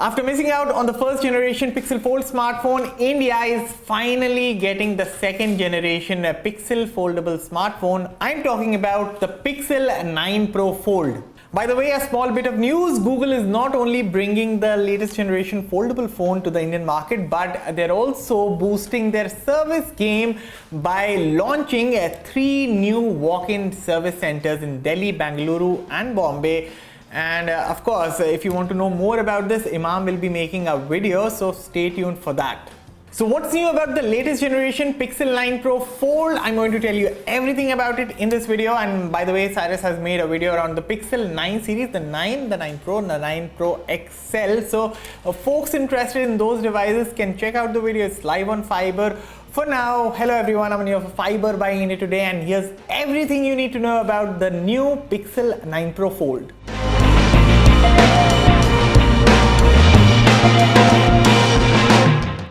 After missing out on the first generation Pixel Fold smartphone, India is finally getting the second generation Pixel foldable smartphone. I'm talking about the Pixel 9 Pro Fold. By the way, a small bit of news, Google is not only bringing the latest generation foldable phone to the Indian market, but they're also boosting their service game by launching 3 new walk-in service centers in Delhi, Bengaluru and Bombay. And of course, if you want to know more about this, Imam will be making a video, so stay tuned for that. So what's new about the latest generation Pixel 9 Pro Fold? I'm going to tell you everything about it in this video. And by the way, Cyrus has made a video around the Pixel 9 series, the 9, the 9 Pro, and the 9 Pro XL. So folks interested in those devices can check out the video. It's live on Fiiber. For now, hello everyone, I'm here for Fiiber buying it today, and here's everything you need to know about the new Pixel 9 Pro Fold.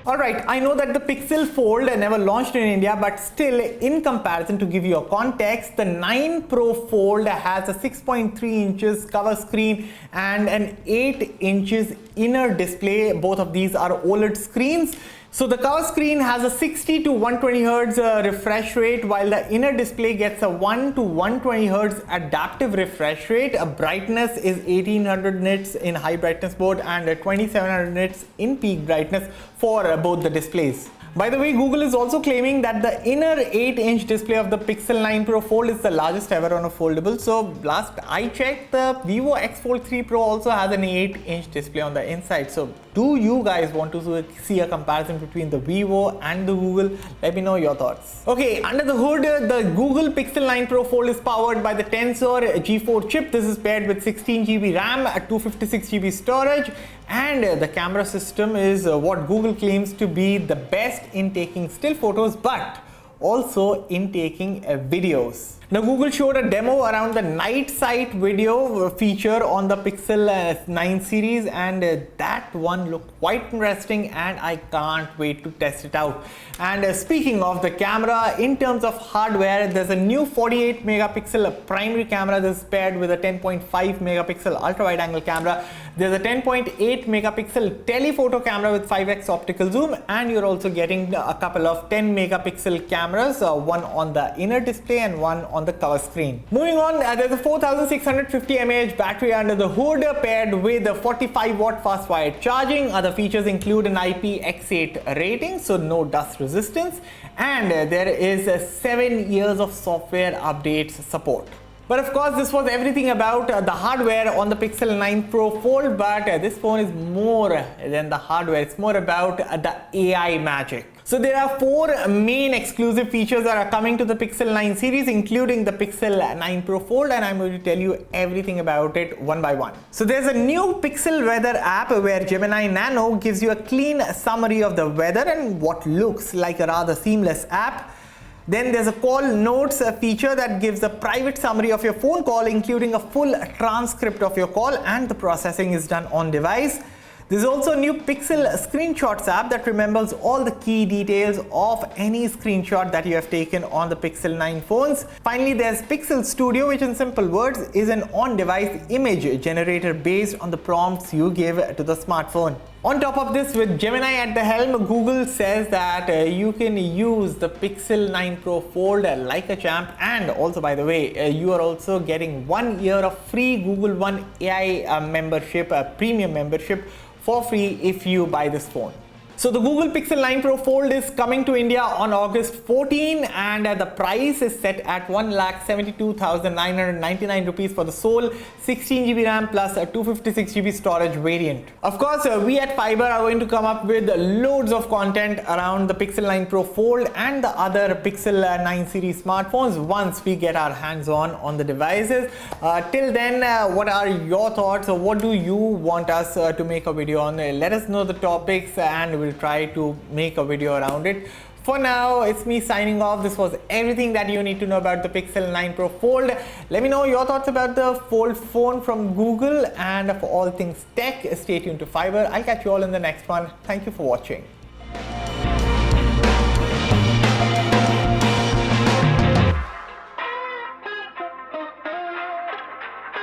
Alright, I know that the Pixel Fold never launched in India, but still, in comparison, to give you a context, the 9 Pro Fold has a 6.3 inches cover screen and an 8 inches inner display. Both of these are OLED screens. So the cover screen has a 60 to 120 Hz refresh rate, while the inner display gets a 1 to 120 Hz adaptive refresh rate. Brightness is 1800 nits in high brightness mode and 2700 nits in peak brightness for both the displays. By the way, Google is also claiming that the inner 8-inch display of the Pixel 9 Pro Fold is the largest ever on a foldable. So last I checked, the Vivo X Fold 3 Pro also has an 8-inch display on the inside. So do you guys want to see a comparison between the Vivo and the Google? Let me know your thoughts. Okay, under the hood, the Google Pixel 9 Pro Fold is powered by the Tensor G4 chip. This is paired with 16 GB RAM, 256 GB storage, and the camera system is what Google claims to be the best in taking still photos, but also in taking videos. Now, Google showed a demo around the night sight video feature on the Pixel 9 series, and that one looked quite interesting, and I can't wait to test it out. And speaking of the camera, in terms of hardware, there's a new 48 megapixel primary camera. This is paired with a 10.5 megapixel ultra wide angle camera. There's a 10.8 megapixel telephoto camera with 5x optical zoom, and you're also getting a couple of 10 megapixel cameras, one on the inner display and one on the cover screen. Moving on, there's a 4650 mAh battery under the hood, paired with a 45 watt fast wired charging. Other features include an IPX8 rating, so no dust resistance, and there is 7 years of software updates support. But of course, this was everything about the hardware on the Pixel 9 Pro Fold, but this phone is more than the hardware. It's more about the AI magic. So there are 4 main exclusive features that are coming to the Pixel 9 series, including the Pixel 9 Pro Fold, and I'm going to tell you everything about it one by one. So there's a new Pixel Weather app where Gemini Nano gives you a clean summary of the weather and what looks like a rather seamless app. Then there's a call notes feature that gives a private summary of your phone call, including a full transcript of your call, and the processing is done on device. There's also a new Pixel Screenshots app that remembers all the key details of any screenshot that you have taken on the Pixel 9 phones. Finally, there's Pixel Studio, which in simple words is an on-device image generator based on the prompts you give to the smartphone. On top of this, with Gemini at the helm, Google says that you can use the Pixel 9 Pro Fold like a champ, and also, by the way, you are also getting 1 year of free Google One AI membership, premium membership, for free if you buy this phone. So the Google Pixel 9 Pro Fold is coming to India on August 14, and the price is set at 1,72,999 rupees for the sole 16 GB RAM plus a 256 GB storage variant. Of course, we at Fiiber are going to come up with loads of content around the Pixel 9 Pro Fold and the other Pixel 9 series smartphones once we get our hands on the devices. Till then, what are your thoughts, or what do you want us to make a video on? Let us know the topics, and we'll try to make a video around it. For now, it's me signing off. This was everything that you need to know about the Pixel 9 Pro Fold. Let me know your thoughts about the Fold phone from Google, and for all things tech, stay tuned to Fiiber. I'll catch you all in the next one. Thank you for watching.